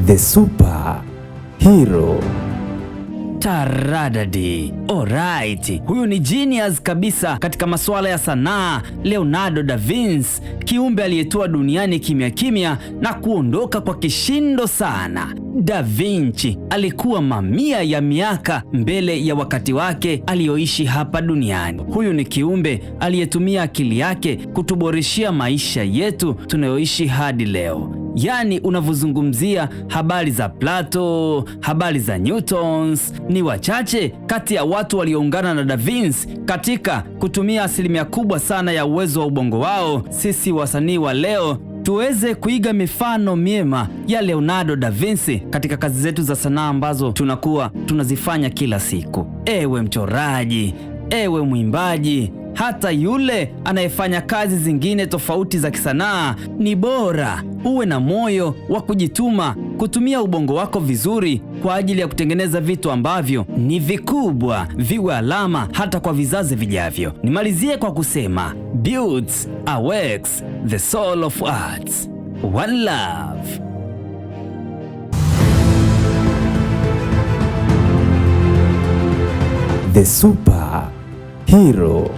The Super Hero. Taradadi. Alright, huyu ni genius kabisa katika masuala ya sanaa, Leonardo da Vinci, kiumbe aliyetoa duniani kimya kimya na kuondoka kwa kishindo sana. Da Vinci alikuwa mamia ya miaka mbele ya wakati wake aliyoishi hapa duniani. Huyu ni kiumbe aliyetumia akili yake kutuboreshia maisha yetu tunayoishi hadi leo. Yaani unavyozungumzia habari za Plato, habari za Newtons, ni wachache kati ya watu walioungana na Da Vinci katika kutumia asilimia kubwa sana ya uwezo wa ubongo wao sisi wasanii wa leo tuweze kuiga mifano miema ya Leonardo da Vinci katika kazi zetu za sanaa ambazo tunakuwa tunazifanya kila siku. Ewe mchoraji, ewe mwimbaji, hata yule anayefanya kazi zingine tofauti za kisanaa, ni bora uwe na moyo wa kujituma, kutumia ubongo wako vizuri kwa ajili ya kutengeneza vitu ambavyo ni vikubwa, viwe alama hata kwa vizazi vijavyo. Nimalizie kwa kusema beauty awakes the soul of arts. One love. The Super Hero.